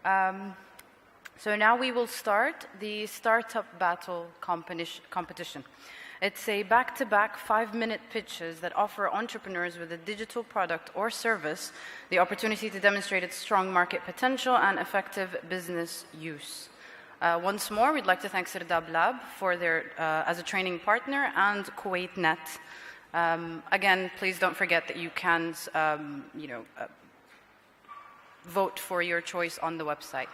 So now we will start the Startup Battle competition. It's a back-to-back 5-minute pitches that offer entrepreneurs with a digital product or service the opportunity to demonstrate its strong market potential and effective business use. Once more, we'd like to thank Sirdab Lab for their as a training partner and KuwaitNet. Again, please don't forget that you can vote for your choice on the website.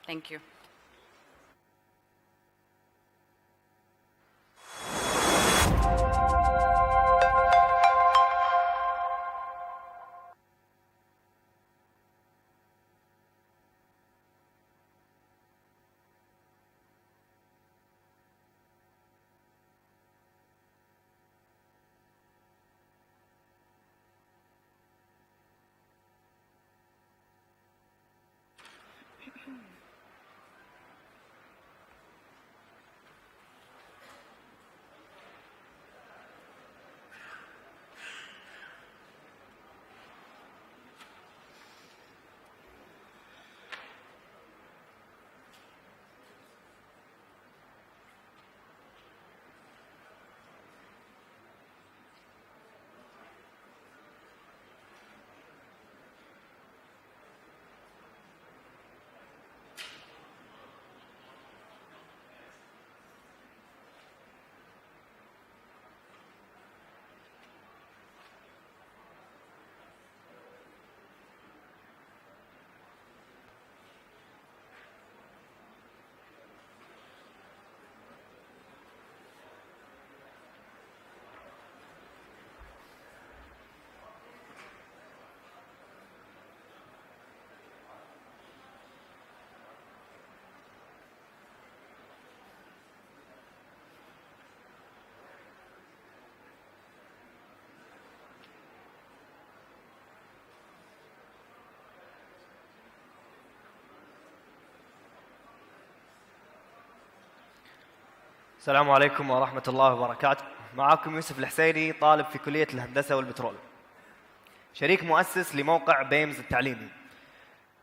Thank you. السلام عليكم ورحمة الله وبركاته. معكم يوسف الحسيني، طالب في كلية الهندسة والبترول، شريك مؤسس لموقع بيمز التعليمي.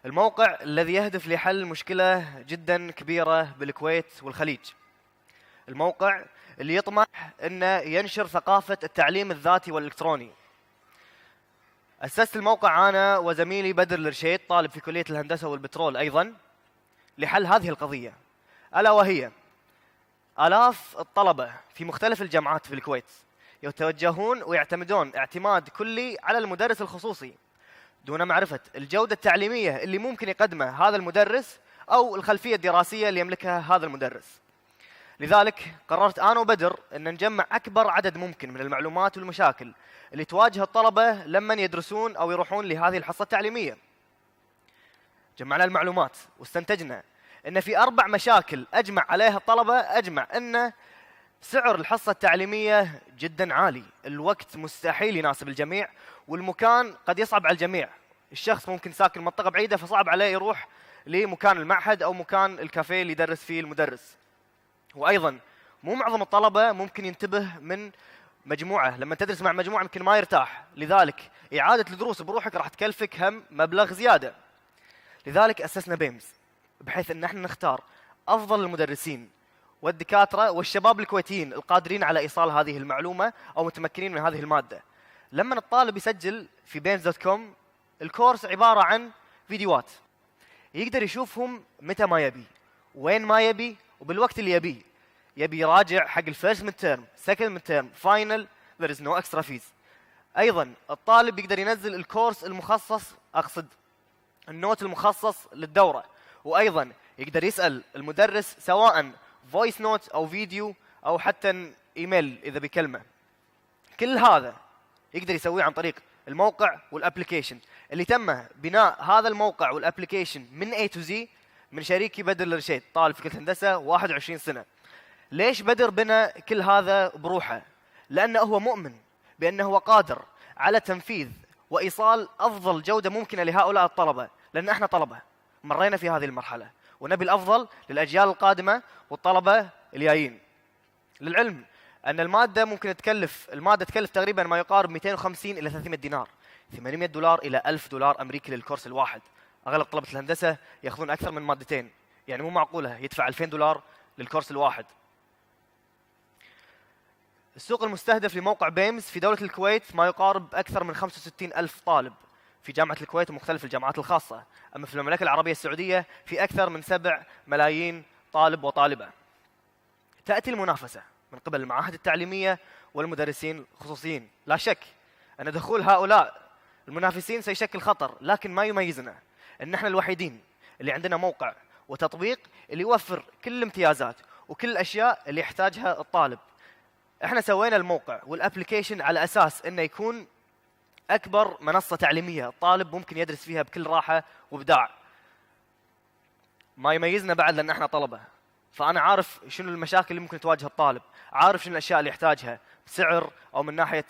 الموقع الذي يهدف لحل مشكلة جدا كبيرة بالكويت والخليج. الموقع اللي يطمح أنه ينشر ثقافة التعليم الذاتي والإلكتروني. أسست الموقع أنا وزميلي بدر الرشيد، طالب في كلية الهندسة والبترول أيضا، لحل هذه القضية، ألا وهي آلاف الطلبة في مختلف الجامعات في الكويت يتوجهون ويعتمدون اعتماد كلي على المدرس الخصوصي دون معرفة الجودة التعليمية اللي ممكن يقدمها هذا المدرس أو الخلفية الدراسية اللي يملكها هذا المدرس. لذلك قررت أنا وبدر أن نجمع أكبر عدد ممكن من المعلومات والمشاكل اللي تواجه الطلبة لما يدرسون أو يروحون لهذه الحصة التعليمية. جمعنا المعلومات واستنتجنا أن في 4 مشاكل أجمع عليها الطلبة. أجمع أن سعر الحصة التعليمية جدا عالي، الوقت مستحيل يناسب الجميع، والمكان قد يصعب على الجميع. الشخص ممكن ساكن منطقة بعيدة فصعب عليه يروح لمكان المعهد أو مكان الكافيه اللي يدرس فيه المدرس. وأيضا مو معظم الطلبة ممكن ينتبه من مجموعة، لما تدرس مع مجموعة يمكن ما يرتاح، لذلك إعادة الدروس بروحك راح تكلفك هم مبلغ زيادة. لذلك أسسنا بيمز بحيث أن احنا نختار أفضل المدرسين والدكاترة والشباب الكويتيين القادرين على إيصال هذه المعلومة أو متمكنين من هذه المادة. لما الطالب يسجل في beams.com، الكورس عبارة عن فيديوهات يقدر يشوفهم متى ما يبي، وين ما يبي، وبالوقت اللي يبيه. يبي يراجع حق الفيرست ميد تيرم، سكند ميد تيرم، فاينل، there is no extra fees. أيضا الطالب يقدر ينزل الكورس المخصص، أقصد النوت المخصص للدورة، وأيضا يقدر يسأل المدرس سواء فويس نوت أو فيديو أو حتى إيميل إذا بكلمة. كل هذا يقدر يسويه عن طريق الموقع والأبليكيشن اللي تم بناء هذا الموقع والأبليكيشن من A to Z من شريكي بدر الرشيد، طالب في كلية هندسة 21 سنة. ليش بدر بنى كل هذا بروحه؟ لأنه هو مؤمن بأنه هو قادر على تنفيذ وإيصال أفضل جودة ممكنة لهؤلاء الطلبة، لأن احنا طلبة مرينا في هذه المرحلة ونبي الأفضل للأجيال القادمة والطلبة الجايين. للعلم أن المادة تكلف تقريبا ما يقارب 250 إلى 300 دينار، $800 إلى $1000 أمريكي للكورس الواحد. اغلب طلبه الهندسه ياخذون اكثر من مادتين، يعني مو معقوله يدفع $2000 للكورس الواحد. السوق المستهدف لموقع بيمز في دولة الكويت ما يقارب أكثر من 65,000 طالب في جامعة الكويت ومختلف الجامعات الخاصة. أما في المملكة العربية السعودية في أكثر من 7 ملايين طالب وطالبة. تأتي المنافسة من قبل المعاهد التعليمية والمدرسين الخصوصيين. لا شك أن دخول هؤلاء المنافسين سيشكل خطر، لكن ما يميزنا أن احنا الوحيدين اللي عندنا موقع وتطبيق اللي يوفر كل الامتيازات وكل الأشياء اللي يحتاجها الطالب. احنا سوينا الموقع والابلكيشن على اساس انه يكون اكبر منصه تعليميه الطالب ممكن يدرس فيها بكل راحه وابداع. ما يميزنا بعد لان احنا طلبه، فانا عارف شنو المشاكل اللي ممكن تواجه الطالب، عارف شنو الاشياء اللي يحتاجها بسعر او من ناحيه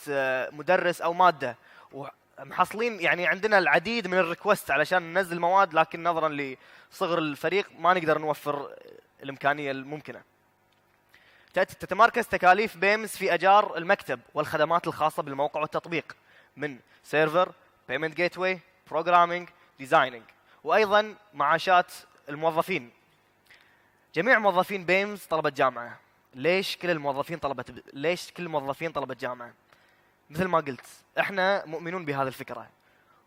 مدرس او ماده، ومحصلين يعني عندنا العديد من الريكوست علشان ننزل مواد، لكن نظرا لصغر الفريق ما نقدر نوفر الامكانيه الممكنه. تتمركز تكاليف بيمز في أجار المكتب والخدمات الخاصة بالموقع والتطبيق من سيرفر، بيمنت جيت واي، بروجرامينج، ديزايننج، وأيضا معاشات الموظفين. جميع موظفين بيمز طلبة جامعة. ليش كل الموظفين طلبة جامعة؟ مثل ما قلت احنا مؤمنون بهذه الفكرة،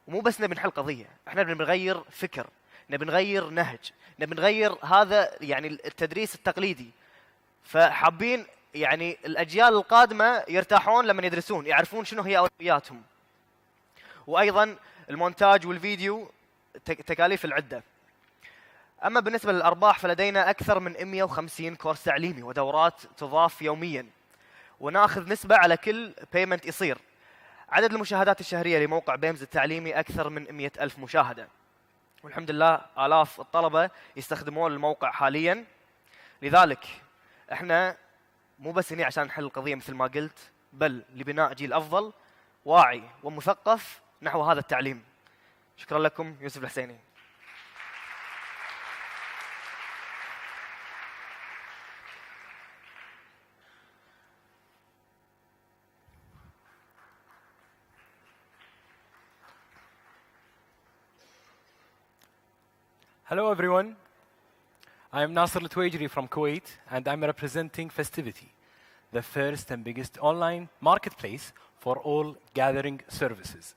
ومو بس نبي نحل قضية، احنا بنغير فكر، نبي نغير نهج، نبي نغير هذا يعني التدريس التقليدي. فحابين يعني الأجيال القادمة يرتاحون لما يدرسون، يعرفون شنو هي أولوياتهم. وأيضا المونتاج والفيديو تكاليف العدة. أما بالنسبة للأرباح فلدينا أكثر من 150 كورس تعليمي ودورات تضاف يوميا، وناخذ نسبة على كل بيمنت يصير. عدد المشاهدات الشهرية لموقع بيمز التعليمي أكثر من 100,000 مشاهدة، والحمد لله آلاف الطلبة يستخدمون الموقع حاليا. لذلك احنا مو بس هنا عشان نحل القضية مثل ما قلت، بل لبناء جيل أفضل واعي ومثقف نحو هذا التعليم. شكرا لكم. يوسف الحسيني. Hello everyone, I am Nasser Al-Tuwajri from Kuwait, and I'm representing Festivity, the first and biggest online marketplace for all gathering services.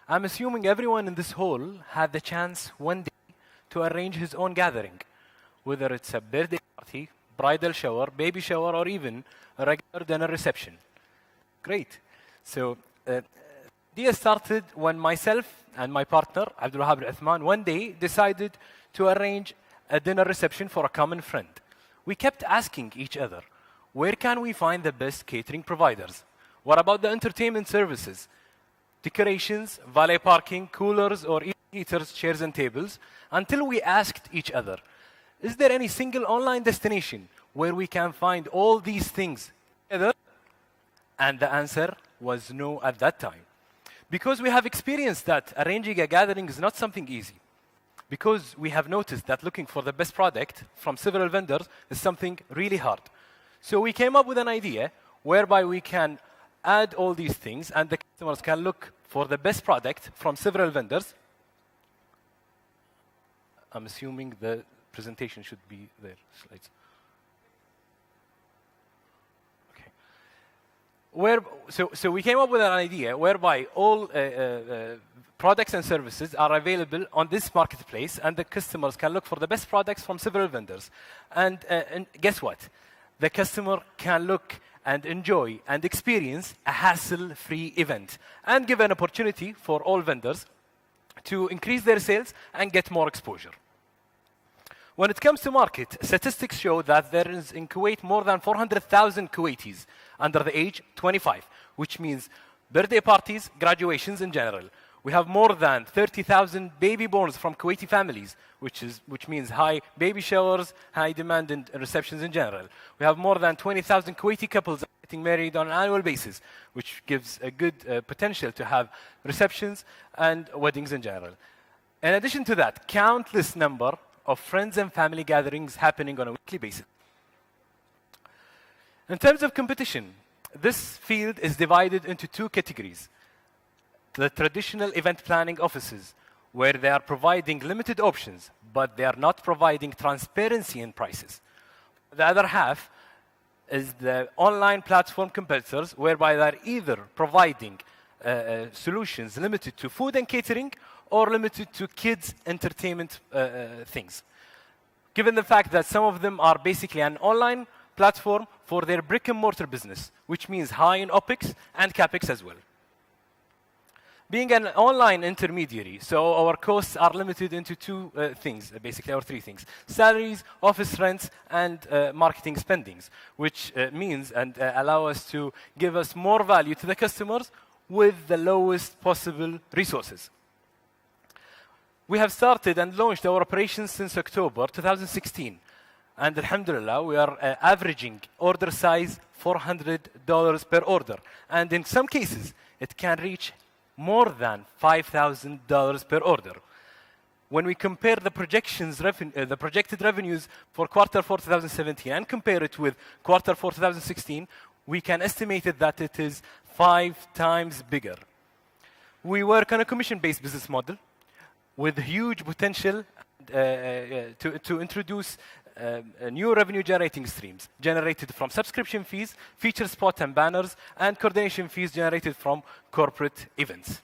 I'm assuming everyone in this hall had the chance one day to arrange his own gathering, whether it's a birthday party, bridal shower, baby shower, or even a regular dinner reception. Great. So, idea started when myself and my partner, Abdul Wahab Al-Uthman, one day decided to arrange a dinner reception for a common friend. We kept asking each other, where can we find the best catering providers? What about the entertainment services? Decorations, valet parking, coolers, or eaters, chairs and tables, until we asked each other, is there any single online destination where we can find all these things together? And the answer was no at that time. Because we have experienced that arranging a gathering is not something easy. Because we have noticed that looking for the best product from several vendors is something really hard. So we came up with an idea whereby we can add all these things and the customers can look for the best product from several vendors. I'm assuming the presentation should be there. Slides. So we came up with an idea whereby all products and services are available on this marketplace, and the customers can look for the best products from several vendors. And guess what? The customer can look and enjoy and experience a hassle-free event and give an opportunity for all vendors to increase their sales and get more exposure. When it comes to market, statistics show that there is in Kuwait more than 400,000 Kuwaitis under the age 25, which means birthday parties, graduations in general. We have more than 30,000 baby borns from Kuwaiti families, which means high baby showers, high demand in receptions in general. We have more than 20,000 Kuwaiti couples getting married on an annual basis, which gives a good potential to have receptions and weddings in general. In addition to that, countless number of friends and family gatherings happening on a weekly basis. In terms of competition, this field is divided into two categories. The traditional event planning offices, where they are providing limited options, but they are not providing transparency in prices. The other half is the online platform competitors, whereby they're either providing solutions limited to food and catering or limited to kids' entertainment things. Given the fact that some of them are basically an online platform for their brick and mortar business, which means high in OPEX and CAPEX as well. Being an online intermediary, so our costs are limited into two things, basically, or three things: salaries, office rents, and marketing spendings, which means and allow us to give us more value to the customers with the lowest possible resources. We have started and launched our operations since October 2016. And alhamdulillah, we are averaging order size $400 per order. And in some cases, it can reach more than $5,000 per order. When we compare the projected revenues for quarter 4 2017 and compare it with quarter 4 2016, we can estimate it that it is 5 times bigger. We work on a commission-based business model with huge potential to introduce new revenue-generating streams generated from subscription fees, feature spot and banners, and coordination fees generated from corporate events.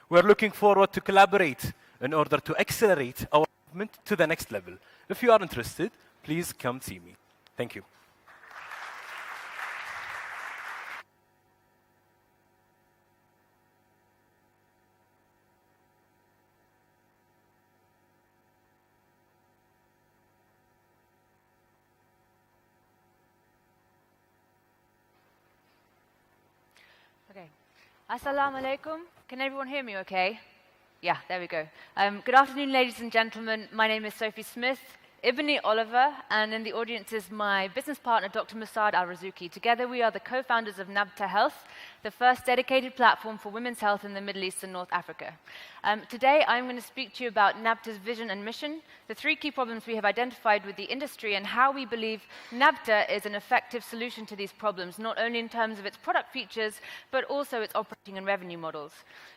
We're looking forward to collaborate in order to accelerate our movement to the next level. If you are interested, please come see me. Thank you. Okay. Assalamu alaikum. Can everyone hear me okay? Yeah, there we go. Good afternoon, ladies and gentlemen. My name is Sophie Smith, Ibni Oliver, and in the audience is my business partner, Dr. Musad Al-Razuki. Together, we are the co-founders of Nabta Health, the first dedicated platform for women's health in the Middle East and North Africa. Today, I'm going to speak to you about Nabta's vision and mission, the 3 key problems we have identified with the industry, and how we believe Nabta is an effective solution to these problems, not only in terms of its product features, but also its operating and revenue models.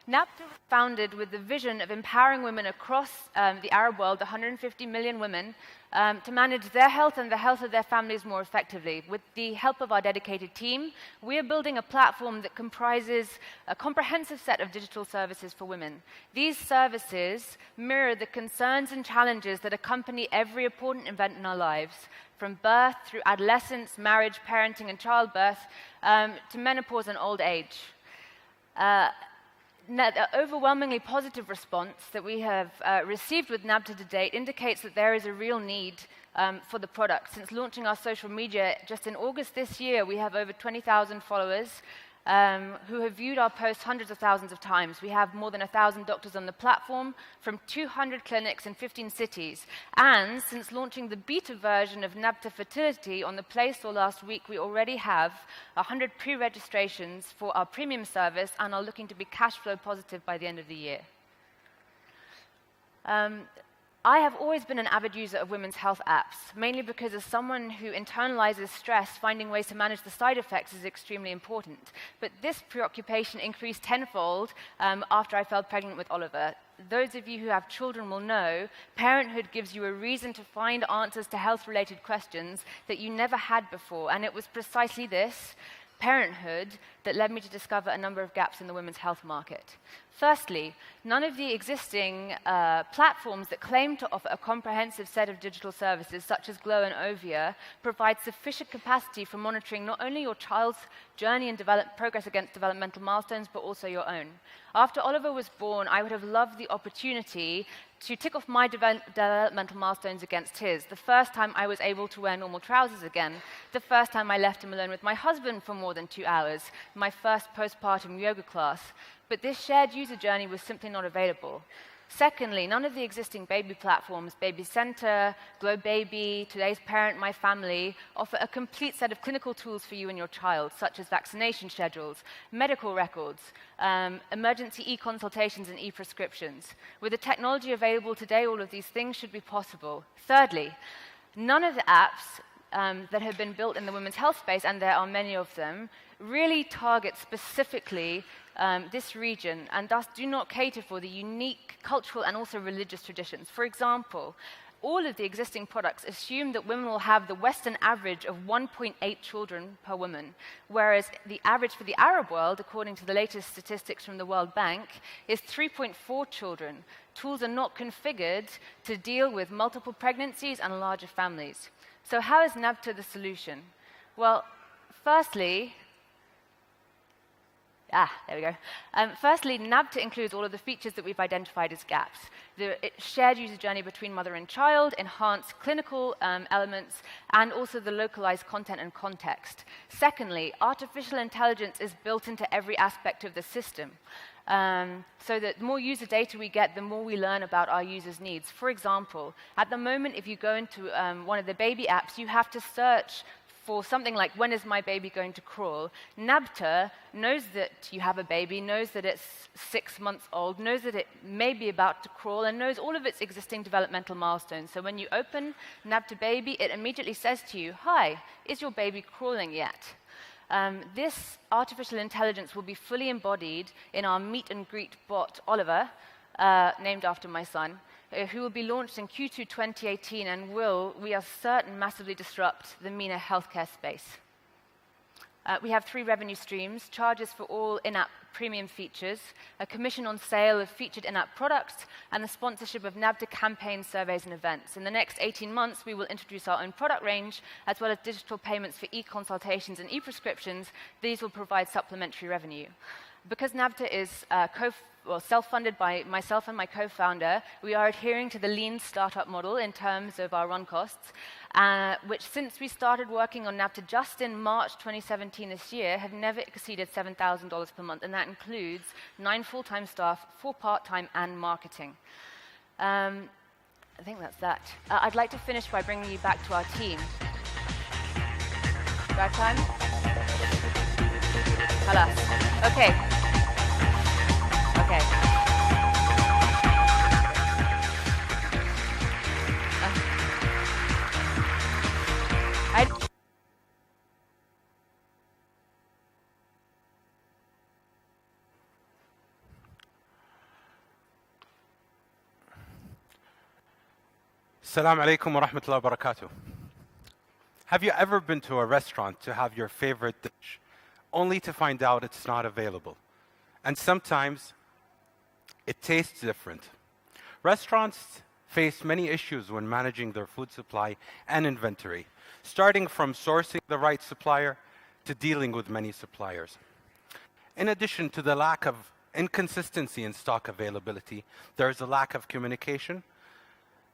Nabta was founded with the vision of empowering women across the Arab world, 150 million women, to manage their health and the health of their families more effectively. With the help of our dedicated team, we are building a platform that comprises a comprehensive set of digital services for women. These services mirror the concerns and challenges that accompany every important event in our lives, from birth through adolescence, marriage, parenting, and childbirth, to menopause and old age. The overwhelmingly positive response that we have received with Nabta to date indicates that there is a real need for the product. Since launching our social media just in August this year, we have over 20,000 followers who have viewed our posts hundreds of thousands of times. We have more than 1,000 doctors on the platform from 200 clinics in 15 cities. And since launching the beta version of Nabta Fertility on the Play Store last week, we already have 100 pre-registrations for our premium service and are looking to be cash flow positive by the end of the year. I have always been an avid user of women's health apps, mainly because as someone who internalizes stress, finding ways to manage the side effects is extremely important. But this preoccupation increased tenfold after I fell pregnant with Oliver. Those of you who have children will know parenthood gives you a reason to find answers to health-related questions that you never had before, and it was precisely this, parenthood, that led me to discover a number of gaps in the women's health market. Firstly, none of the existing platforms that claim to offer a comprehensive set of digital services, such as Glow and Ovia, provide sufficient capacity for monitoring not only your child's journey and progress against developmental milestones, but also your own. After Oliver was born, I would have loved the opportunity to tick off my developmental milestones against his. The first time I was able to wear normal trousers again, the first time I left him alone with my husband for more than 2 hours, my first postpartum yoga class. But this shared user journey was simply not available. Secondly, none of the existing baby platforms, Baby Center, Glow Baby, Today's Parent, My Family, offer a complete set of clinical tools for you and your child, such as vaccination schedules, medical records, emergency e-consultations and e-prescriptions. With the technology available today, all of these things should be possible. Thirdly, none of the apps that have been built in the women's health space, and there are many of them, really target specifically this region and thus do not cater for the unique cultural and also religious traditions. For example, all of the existing products assume that women will have the Western average of 1.8 children per woman, whereas the average for the Arab world, according to the latest statistics from the World Bank, is 3.4 children. Tools are not configured to deal with multiple pregnancies and larger families. So how is NABTA the solution? Well, firstly, there we go. Firstly, NABTA includes all of the features that we've identified as gaps. The shared user journey between mother and child, enhanced clinical elements, and also the localized content and context. Secondly, artificial intelligence is built into every aspect of the system. So that the more user data we get, the more we learn about our users' needs. For example, at the moment, if you go into one of the baby apps, you have to search for something like, when is my baby going to crawl? NABTA knows that you have a baby, knows that it's 6 months old, knows that it may be about to crawl, and knows all of its existing developmental milestones. So when you open NABTA Baby, it immediately says to you, hi, is your baby crawling yet? This artificial intelligence will be fully embodied in our meet and greet bot, Oliver, named after my son, who will be launched in Q2 2018 and will, we are certain, massively disrupt the MENA healthcare space. We have 3 revenue streams: charges for all in-app premium features, a commission on sale of featured in-app products, and the sponsorship of NABTA campaigns, surveys, and events. In the next 18 months, we will introduce our own product range, as well as digital payments for e-consultations and e-prescriptions. These will provide supplementary revenue. Because NABTA is self-funded by myself and my co-founder, we are adhering to the lean startup model in terms of our run costs, which since we started working on NABTA just in March 2017 this year, have never exceeded $7,000 per month, and that includes 9 full-time staff, 4 part-time, and marketing. I think that's that. I'd like to finish by bringing you back to our team. Do I have time? Halas. Okay. Okay. Assalamu alaikum wa rahmatullahi wa barakatuh. Have you ever been to a restaurant to have your favorite dish, only to find out it's not available? And sometimes it tastes different. Restaurants face many issues when managing their food supply and inventory, starting from sourcing the right supplier to dealing with many suppliers. In addition to the lack of inconsistency in stock availability, there is a lack of communication,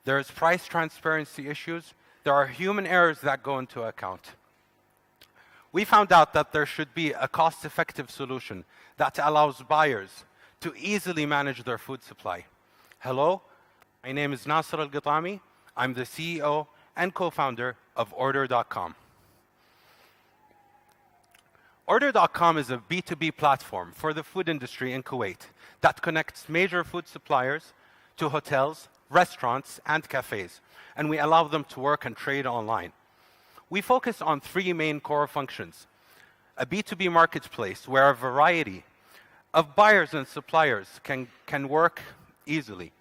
there is price transparency issues, there are human errors that go into account. We found out that there should be a cost-effective solution that allows buyers to easily manage their food supply. Hello, my name is Nasser Al-Ghitami. I'm the CEO and co-founder of Order.com. Order.com is a B2B platform for the food industry in Kuwait that connects major food suppliers to hotels, restaurants, and cafes, and we allow them to work and trade online. We focus on 3 main core functions: a B2B marketplace where a variety of buyers and suppliers can work easily,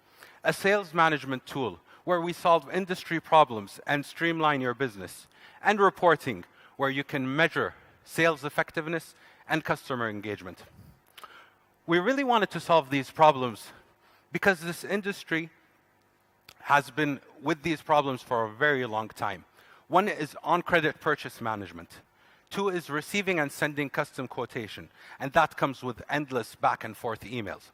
a sales management tool where we solve industry problems and streamline your business, and reporting where you can measure sales effectiveness and customer engagement. We really wanted to solve these problems because this industry has been with these problems for a very long time. 1 is on-credit purchase management. 2 is receiving and sending custom quotation, and that comes with endless back and forth emails.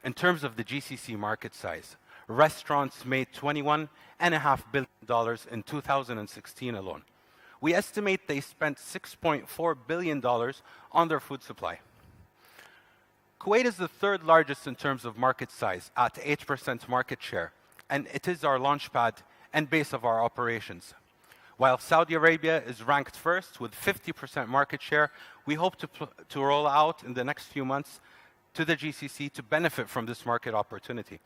In terms of the GCC market size, restaurants made $21.5 billion in 2016 alone. We estimate they spent $6.4 billion on their food supply. Kuwait is the 3rd largest in terms of market size at 8% market share, and it is our launchpad and base of our operations. While Saudi Arabia is ranked 1st with 50% market share, we hope to roll out in the next few months to the GCC to benefit from this market opportunity.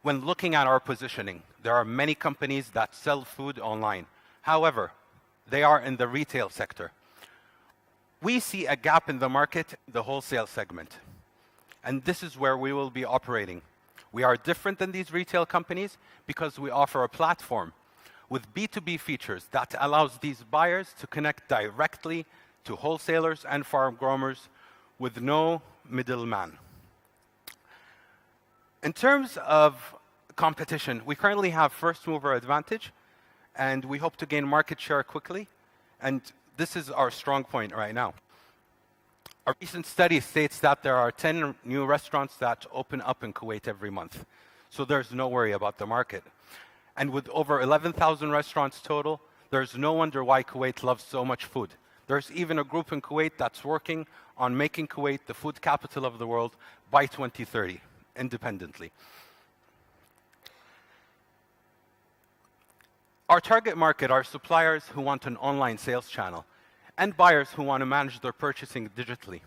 When looking at our positioning, there are many companies that sell food online, However, they are in the retail sector. We see a gap in the market, the wholesale segment. And this is where we will be operating. We are different than these retail companies because we offer a platform with B2B features that allows these buyers to connect directly to wholesalers and farm growers with no middleman. In terms of competition, we currently have first mover advantage, and we hope to gain market share quickly. And this is our strong point right now. A recent study states that there are 10 new restaurants that open up in Kuwait every month. So there's no worry about the market. And with over 11,000 restaurants total, there's no wonder why Kuwait loves so much food. There's even a group in Kuwait that's working on making Kuwait the food capital of the world by 2030, independently. Our target market are suppliers who want an online sales channel and buyers who want to manage their purchasing digitally.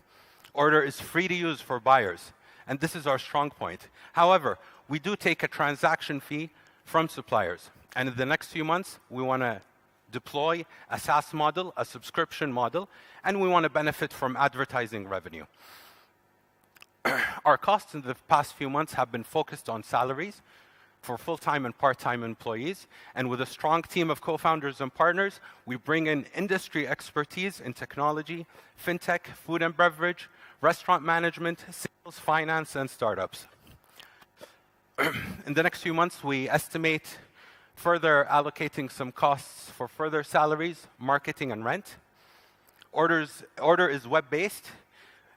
Order is free to use for buyers, and this is our strong point. However, we do take a transaction fee from suppliers, and in the next few months, we want to deploy a SaaS model, a subscription model, and we want to benefit from advertising revenue. Our costs in the past few months have been focused on salaries for full-time and part-time employees. And with a strong team of co-founders and partners, we bring in industry expertise in technology, fintech, food and beverage, restaurant management, sales, finance, and startups. In the next few months, we estimate further allocating some costs for further salaries, marketing, and rent. Order is web-based,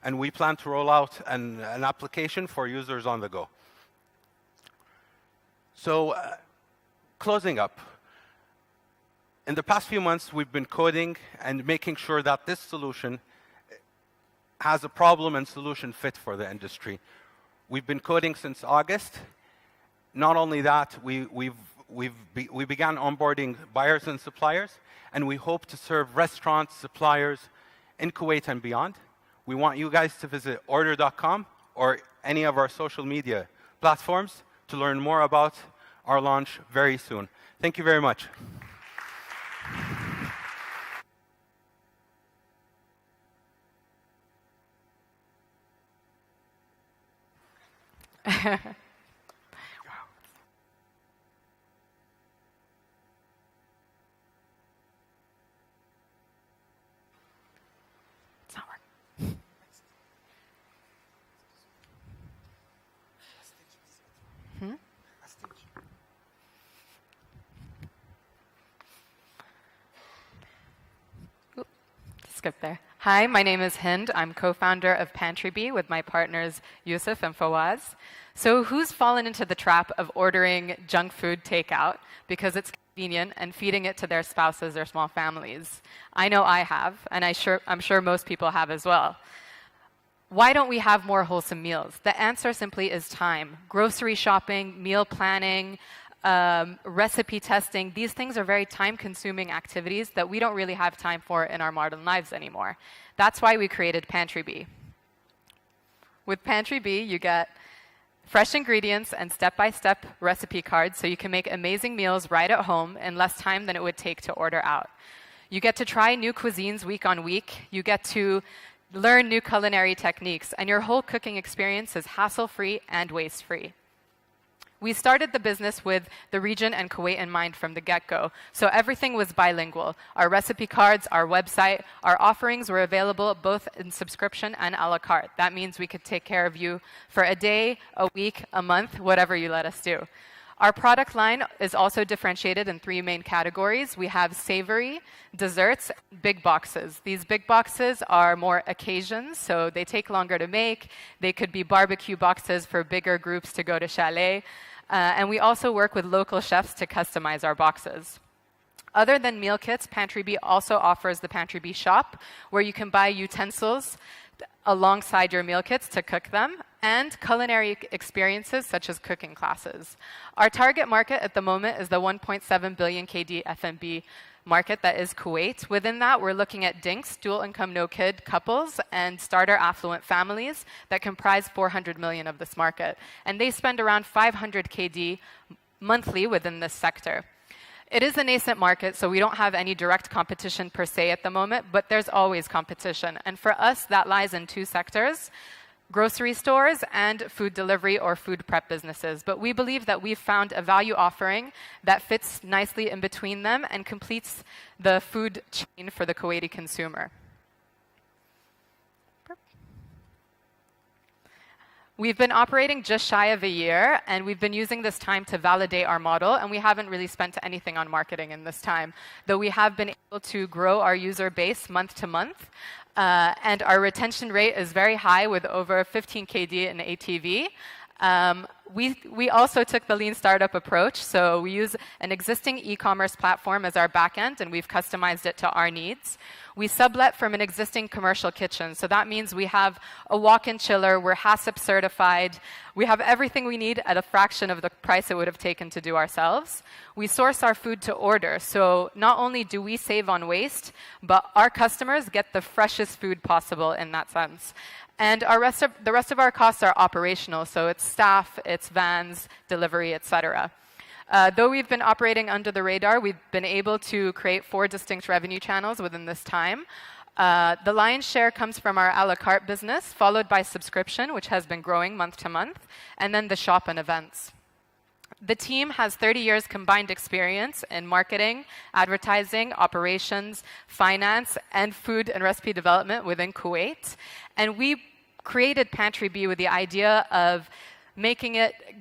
and we plan to roll out an application for users on the go. So, closing up, in the past few months, we've been coding and making sure that this solution has a problem and solution fit for the industry. We've been coding since August. Not only that, we began onboarding buyers and suppliers, and we hope to serve restaurants, suppliers in Kuwait and beyond. We want you guys to visit order.com or any of our social media platforms to learn more about our launch very soon. Thank you very much. It's not working. Skip there. Hi, my name is Hind. I'm co-founder of Pantry Bee with my partners Yusuf and Fawaz. So who's fallen into the trap of ordering junk food takeout because it's convenient and feeding it to their spouses or small families? I know I have, and I'm sure most people have as well. Why don't we have more wholesome meals? The answer simply is time. Grocery shopping, meal planning, recipe testing, these things are very time-consuming activities that we don't really have time for in our modern lives anymore. That's why we created Pantry Bee. With Pantry Bee, you get fresh ingredients and step-by-step recipe cards so you can make amazing meals right at home in less time than it would take to order out. You get to try new cuisines week on week. You get to learn new culinary techniques, and your whole cooking experience is hassle-free and waste-free. We started the business with the region and Kuwait in mind from the get-go, so everything was bilingual. Our recipe cards, our website, our offerings were available both in subscription and a la carte. That means we could take care of you for a day, a week, a month, whatever you let us do. Our product line is also differentiated in 3 main categories. We have savory, desserts, big boxes. These big boxes are more occasions, so they take longer to make. They could be barbecue boxes for bigger groups to go to chalet. And we also work with local chefs to customize our boxes. Other than meal kits, Pantry Bee also offers the Pantry Bee shop, where you can buy utensils alongside your meal kits to cook them, and culinary experiences such as cooking classes. Our target market at the moment is the 1.7 billion KD FMB market that is Kuwait. Within that, we're looking at dinks, dual income, no kid couples, and starter affluent families that comprise 400 million of this market. And they spend around 500 KD monthly within this sector. It is a nascent market, so we don't have any direct competition per se at the moment, but there's always competition. And for us, that lies in two sectors: grocery stores and food delivery or food prep businesses. But we believe that we've found a value offering that fits nicely in between them and completes the food chain for the Kuwaiti consumer. We've been operating just shy of a year, and we've been using this time to validate our model, and we haven't really spent anything on marketing in this time, though we have been able to grow our user base month to month, and our retention rate is very high with over 15 KD in ATV. We also took the lean startup approach, so we use an existing e-commerce platform as our backend, and we've customized it to our needs. We sublet from an existing commercial kitchen, so that means we have a walk-in chiller, we're HACCP certified, we have everything we need at a fraction of the price it would have taken to do ourselves. We source our food to order, so not only do we save on waste, but our customers get the freshest food possible in that sense. And the rest of our costs are operational, so it's staff, it's vans, delivery, etc. Though we've been operating under the radar, we've been able to create 4 distinct revenue channels within this time. The lion's share comes from our a la carte business, followed by subscription, which has been growing month to month, and then the shop and events. The team has 30 years combined experience in marketing, advertising, operations, finance, and food and recipe development within Kuwait. And we created Pantry B with the idea of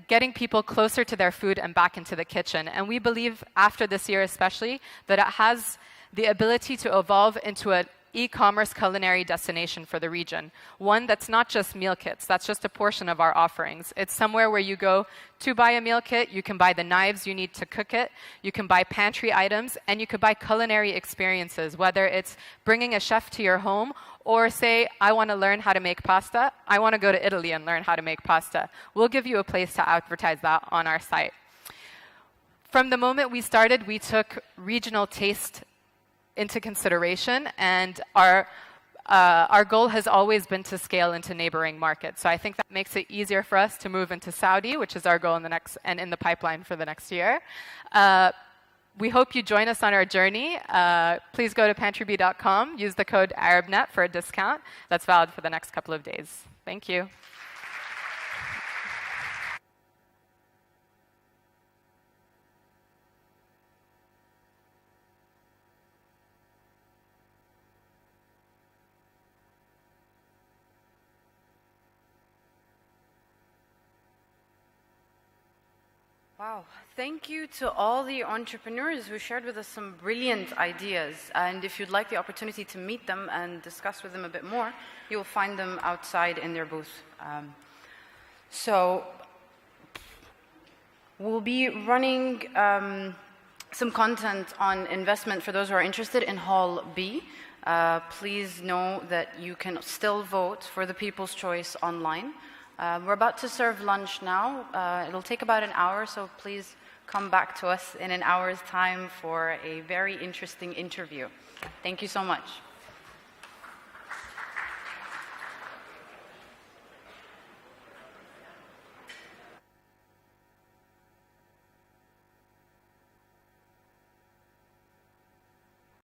getting people closer to their food and back into the kitchen. And we believe, after this year especially, that it has the ability to evolve into an e-commerce culinary destination for the region. One that's not just meal kits, that's just a portion of our offerings. It's somewhere where you go to buy a meal kit, you can buy the knives you need to cook it, you can buy pantry items, and you could buy culinary experiences, whether it's bringing a chef to your home or say, I want to learn how to make pasta, I want to go to Italy and learn how to make pasta. We'll give you a place to advertise that on our site. From the moment we started, we took regional taste into consideration, and our goal has always been to scale into neighboring markets. So I think that makes it easier for us to move into Saudi, which is our goal in the pipeline for the next year. We hope you join us on our journey. Please go to pantryb.com, use the code ArabNet for a discount. That's valid for the next couple of days. Thank you. Wow, thank you to all the entrepreneurs who shared with us some brilliant ideas. And if you'd like the opportunity to meet them and discuss with them a bit more, you'll find them outside in their booth. So we'll be running some content on investment for those who are interested in Hall B. Please know that you can still vote for the People's Choice online. We're about to serve lunch now. It'll take about an hour, so please come back to us in an hour's time for a very interesting interview. Thank you so much.